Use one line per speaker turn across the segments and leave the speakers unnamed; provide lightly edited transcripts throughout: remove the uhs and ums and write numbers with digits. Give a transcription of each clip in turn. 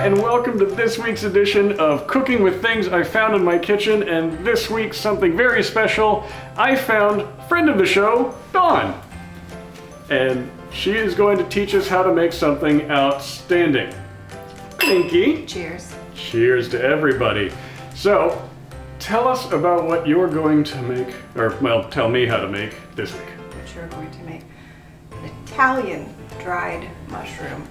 and welcome to this week's edition of Cooking with Things I Found in My Kitchen, and this week something very special. I found friend of the show, Dawn, and she is going to teach us how to make something outstanding. Pinky.
Cheers.
Cheers to everybody. So, tell us about what you're going to make, or well, tell me how to make this week.
What you're going to make an Italian dried mushroom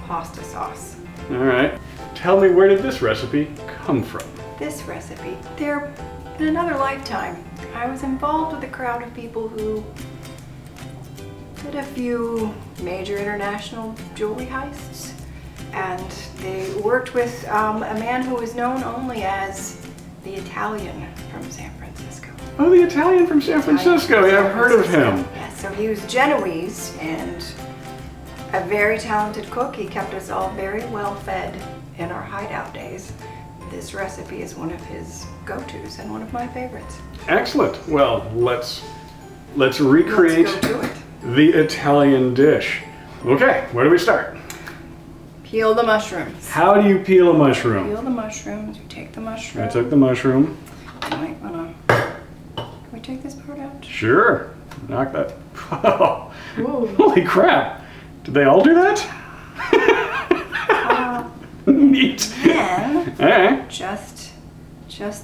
pasta sauce.
All right. Tell me, where did this recipe come from?
This recipe, there, in another lifetime, I was involved with a crowd of people who did a few major international jewelry heists, and they worked with a man who was known only as the Italian from San Francisco.
Oh, the Italian from San Francisco. Yeah, I've heard of him.
Yes, so he was Genovese and a very talented cook. He kept us all very well fed in our hideout days. This recipe is one of his go-tos and one of my favorites.
Excellent. Well, let's recreate
Let's go to it.
the Italian dish. Okay, where do we start?
Peel the mushrooms.
How do you peel a mushroom?
Peel the mushrooms. You take the mushroom.
I took the mushroom.
You might wanna. Can we take this part out?
Sure. Knock that.
Whoa.
Holy crap. Did they all do that? Neat.
Then
All right.
just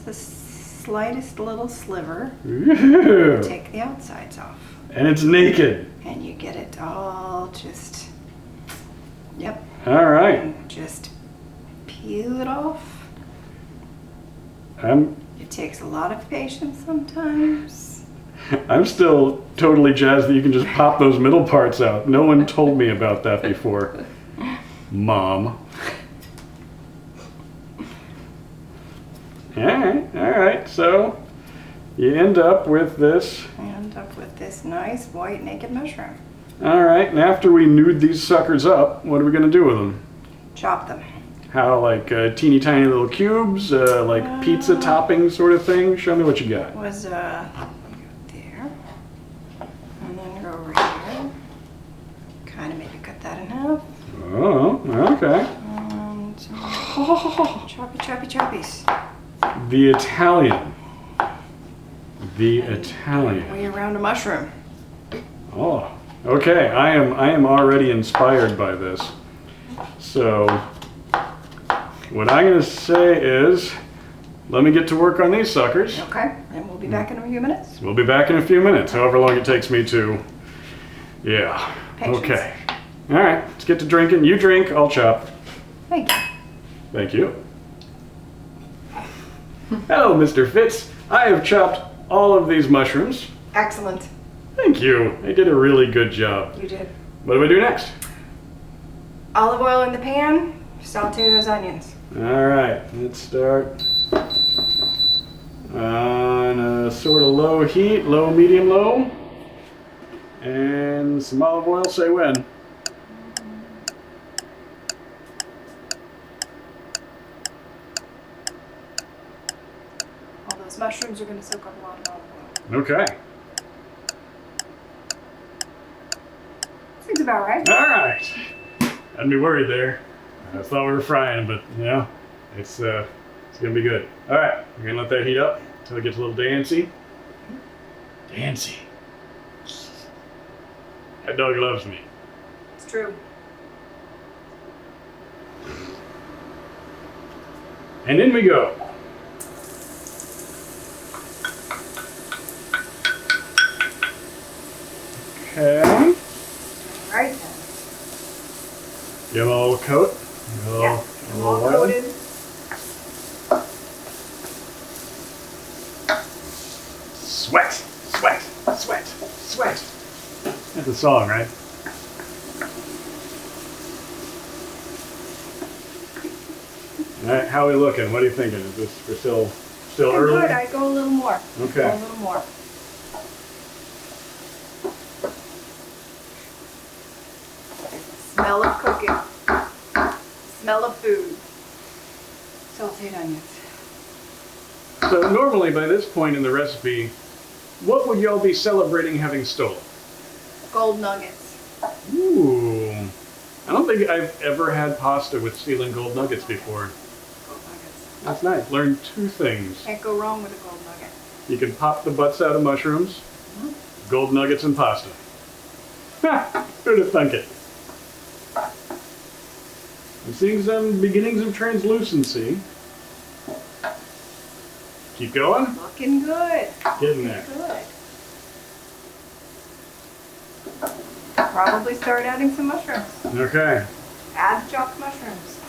the slightest little sliver.
Ooh.
Take the outsides off,
And it's naked.
and you get it all just. Yep.
All right.
And just peel it off. It takes a lot of patience sometimes.
I'm still totally jazzed that you can just pop those middle parts out. No one told me about that before. Mom. All right. So you end up with this.
End up with this nice white naked mushroom.
All right, and after we nude these suckers up, what are we gonna do with them?
Chop them.
How, like teeny tiny little cubes, like pizza topping sort of thing? Show me what you got.
Was there, and then go over here. Kind of maybe cut that in half.
Oh, okay.
And choppy choppies.
The Italian. The Italian.
Way around a mushroom.
Oh, okay. I am already inspired by this. So, what I'm gonna say is, let me get to work on these suckers.
Okay, and we'll be back in a few minutes.
We'll be back in a few minutes, however long it takes me to. Yeah.
Patience.
Okay. All right. Let's get to drinking. You drink. I'll chop.
Thank you.
Thank you. Hello, Mr. Fitz. I have chopped all of these mushrooms.
Excellent.
Thank you. I did a really good job.
You did.
What do I do next?
Olive oil in the pan. Saute those onions.
All right. Let's start on a sort of low heat, low, medium, low. And some olive oil. Say when.
All those mushrooms are going to soak up a lot of olive oil.
Okay.
Seems about right.
All right. Had me worried there. I thought we were frying, but you know, it's gonna be good. All right, we're gonna let that heat up until it gets a little dancey. Dancey. That dog loves me.
It's true.
And in we go. Okay.
All right then.
Give them a little coat.
Yeah,
A little
all
oil.
coated.
Sweat, sweat, sweat, sweat. That's a song, right? All right, how are we looking? What are you thinking? Is this we're still
I'm
early?
good. I go a little more.
Okay.
Go a little more. Smell of cooking. Smell of food. Sauteed onions.
So normally by this point in the recipe, what would y'all be celebrating having stolen?
Gold nuggets.
Ooh. I don't think I've ever had pasta with stealing gold nuggets before.
Gold nuggets.
That's nice. Learned 2 things.
Can't go wrong with a gold nugget.
You can pop the butts out of mushrooms, gold nuggets, and pasta. Ha! Who'd have thunk it? I'm seeing some beginnings of translucency. Keep going.
Looking good.
Get in there.
Good. Probably start adding some mushrooms.
Okay.
Add chopped mushrooms.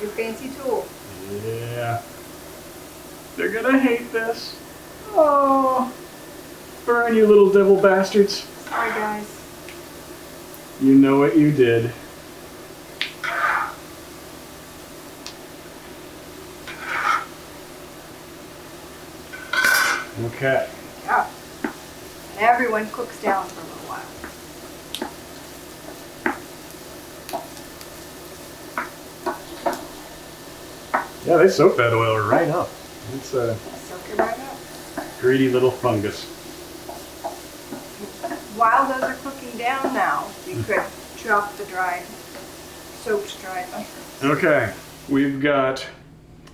Your fancy tool.
Yeah. They're gonna hate this.
Oh,
Burn, you little devil bastards.
sorry guys.
You know what you did. Okay.
Yeah. And everyone cooks down for a little while.
Yeah, they soak that oil right up. It's a
Soak it right up.
greedy little fungus.
While those are cooking down now, you could chop the soaked dried mushrooms.
Okay, we've got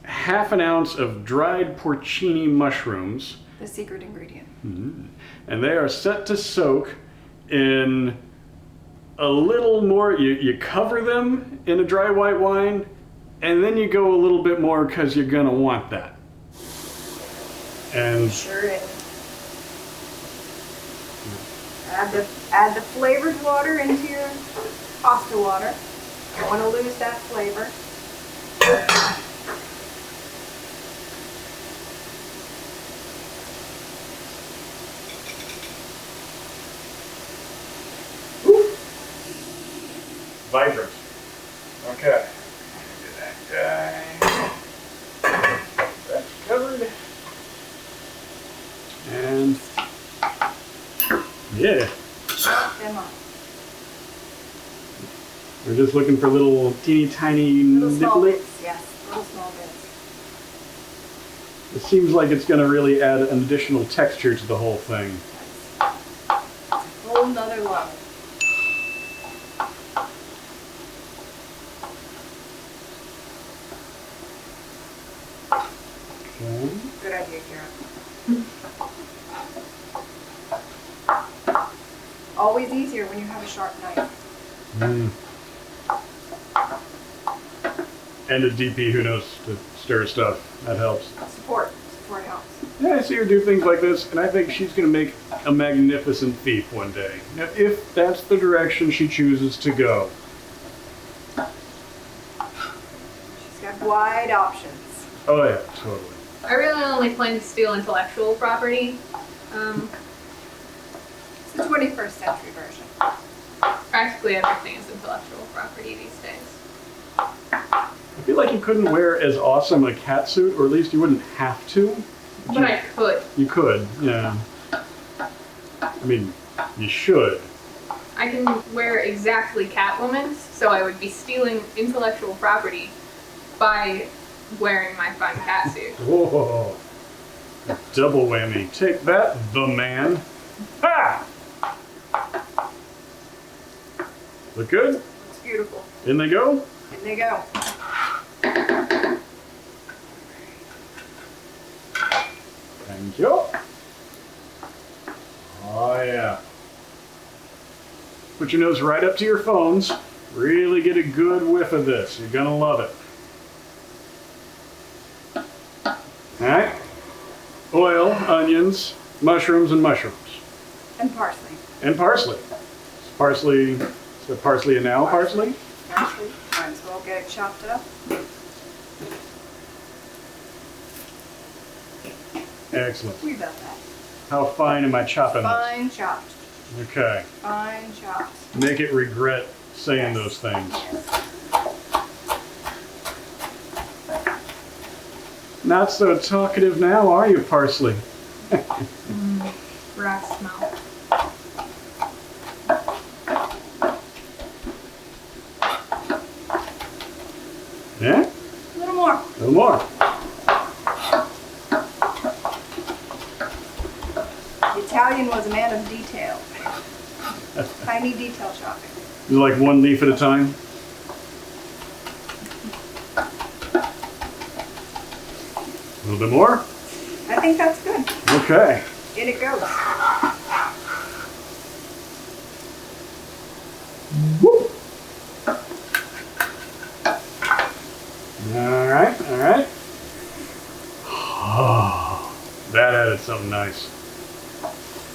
half an ounce of dried porcini mushrooms,
The secret ingredient.
and they are set to soak in a little more. You cover them in a dry white wine, and then you go a little bit more because you're gonna want that. And
Sure is. Add the flavored water into your pasta water. You don't want to lose that flavor.
vibrant. Okay. Get that guy. That's covered. And yeah,
Chop them up.
we're just looking for little teeny tiny
Little small
niblet.
bits, yes. Little small bits.
It seems like it's going to really add an additional texture to the whole thing.
It's a whole nother level.
Okay.
Good idea, Kara. Always easier when you have a sharp knife.
And a DP who knows to stir stuff. That helps.
Support. Support helps.
Yeah, I see her do things like this, and I think she's going to make a magnificent thief one day. Now, if that's the direction she chooses to go.
She's got wide options.
Oh yeah, totally.
I really only plan to steal intellectual property.
It's the 21st century version.
Practically everything is intellectual property these days.
I feel like you couldn't wear as awesome a cat suit, or at least you wouldn't have to.
But I could.
You could, yeah. I mean, you should.
I can wear exactly Catwoman's, so I would be stealing intellectual property by wearing my fun cat suit.
Whoa. A double whammy. Take that, the man. Ha! Look good?
Looks beautiful.
In they go?
In they go.
Thank you. Oh yeah. Put your nose right up to your phones. Really get a good whiff of this. You're gonna love it. Alright. Oil, onions, mushrooms, and mushrooms.
And parsley.
And parsley. Is parsley a now parsley?
Parsley. Might as well get it chopped up.
Excellent.
We got that.
How fine am I chopping this?
Fine chopped.
Okay.
Fine chopped.
Make it regret saying those things.
Yes.
Not so talkative now, are you, parsley?
Rat smell.
Yeah?
A little more.
A little more.
The Italian was a man of detail. Tiny detail chopping.
You like one leaf at a time? A little bit more?
I think that's good.
Okay.
In it goes.
Woo. All right, all right. Oh, that added something nice.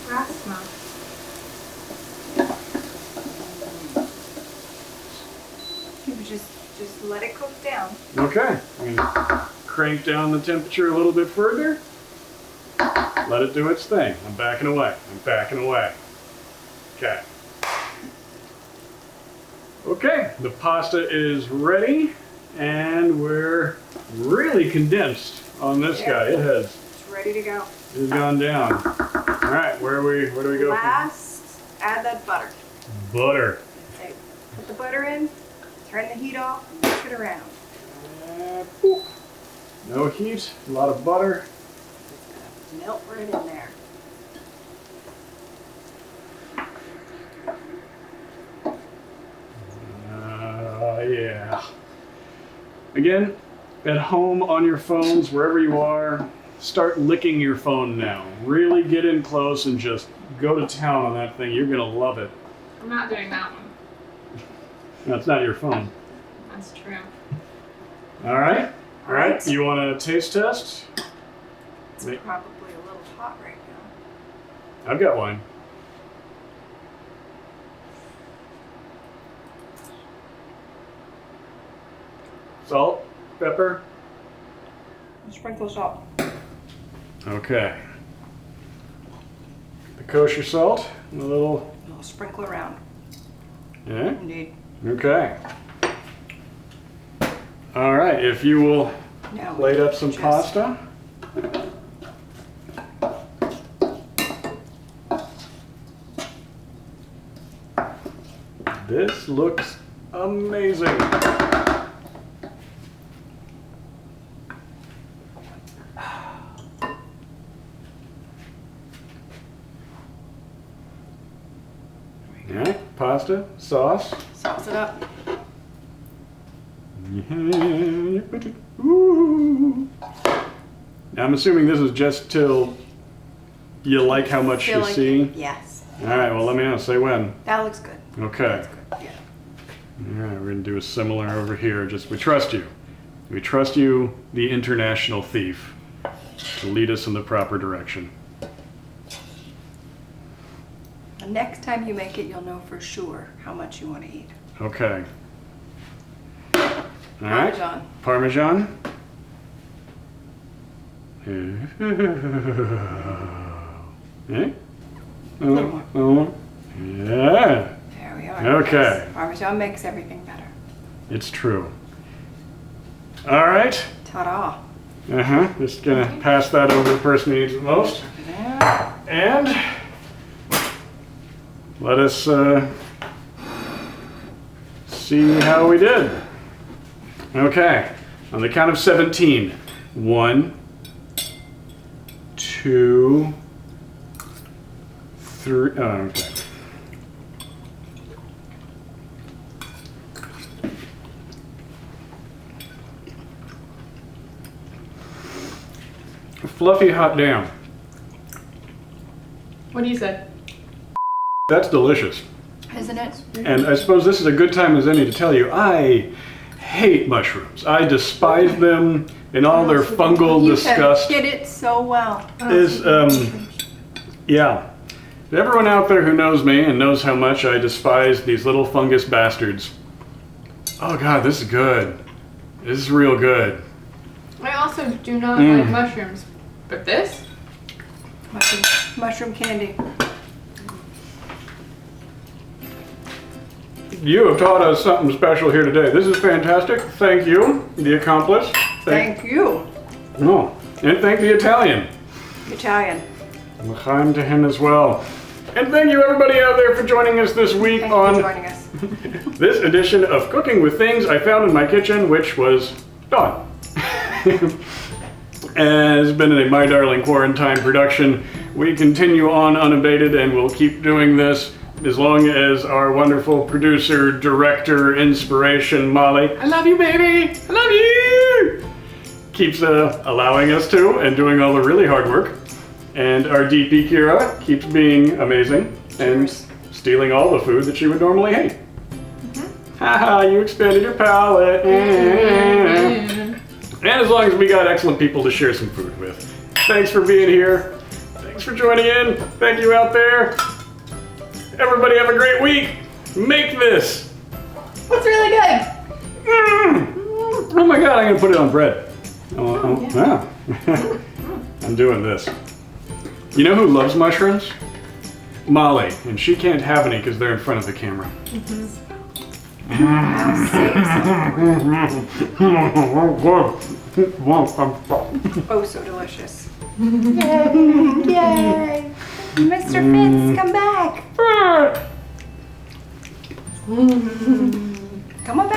That smells.
You just let it cook down.
Okay, I'm gonna crank down the temperature a little bit further. Let it do its thing. I'm backing away. I'm backing away. Okay. Okay, the pasta is ready, and we're really condensed on this guy. It has.
It's ready to go.
It's gone down. All right, where do we go?
Last, add that butter.
Butter.
Okay, put the butter in, turn the heat off, and mix it around.
Boop. No heat, a lot of butter.
Melt right in there.
Yeah. Again, at home, on your phones, wherever you are, start licking your phone now. Really get in close and just go to town on that thing. You're gonna love it.
I'm not doing that one.
That's not your phone.
That's true.
All right. All right.
Right.
You want a taste test?
It's probably a little hot right now.
I've got one. Salt, pepper.
Sprinkle salt.
Okay. The kosher salt, a little.
A little sprinkle around.
Yeah.
Indeed.
Okay. All right. If you will
Now
plate up some
just-
pasta. This looks amazing. Yeah, pasta, sauce.
Sauce it up.
Ooh. Now I'm assuming this is just till you like how much you
Filling
see.
it. Yes.
All right, well, let me know. Say when.
That looks good.
Okay.
That's good. Yeah.
All right, we're going to do a similar over here. Just, we trust you. We trust you, the international thief, to lead us in the proper direction.
The next time you make it, you'll know for sure how much you want to eat.
Okay. All right.
Parmesan.
Parmesan. Eh?
A little more.
Yeah,
There we are.
Okay.
Yes. Parmesan makes everything better.
it's true. All right.
Ta-da.
Just gonna pass that over to the person who needs it most.
There.
And let us see how we did. Okay, on the count of 17. 1, 2, 3. Oh, okay. Fluffy hot damn.
What do you say?
That's delicious.
Isn't it?
And I suppose this is a good time as any to tell you, I hate mushrooms. I despise them in all their fungal disgust.
You did it so well.
Yeah. Everyone out there who knows me and knows how much I despise these little fungus bastards. Oh God, this is good. This is real good.
I also do not like mushrooms, but this?
Mushroom candy.
You have taught us something special here today. This is fantastic. Thank you, the accomplice.
Thank you.
No, and thank the Italian.
Italian.
L'chaim to him as well. And thank you everybody out there for joining us this week
Thank you
on
for joining us.
this edition of Cooking with Things I Found in My Kitchen, which was Dawn. Has been a My Darling Quarantine production. We continue on unabated and we'll keep doing this as long as our wonderful producer, director, inspiration, Molly, I love you, baby, I love you, keeps allowing us to and doing all the really hard work. And our DP, Kira, keeps being amazing and stealing all the food that she would normally hate. Haha, you expanded your palate. And as long as we got excellent people to share some food with. Thanks for being here. Thanks for joining in. Thank you out there. Everybody have a great week. Make this.
What's really good?
Oh my God, I'm gonna put it on bread. Wow. I'm doing this. You know who loves mushrooms? Molly, and she can't have any because they're in front of the camera.
Oh, so delicious.
Yay! Mr. Fitz, come back!
Come on back.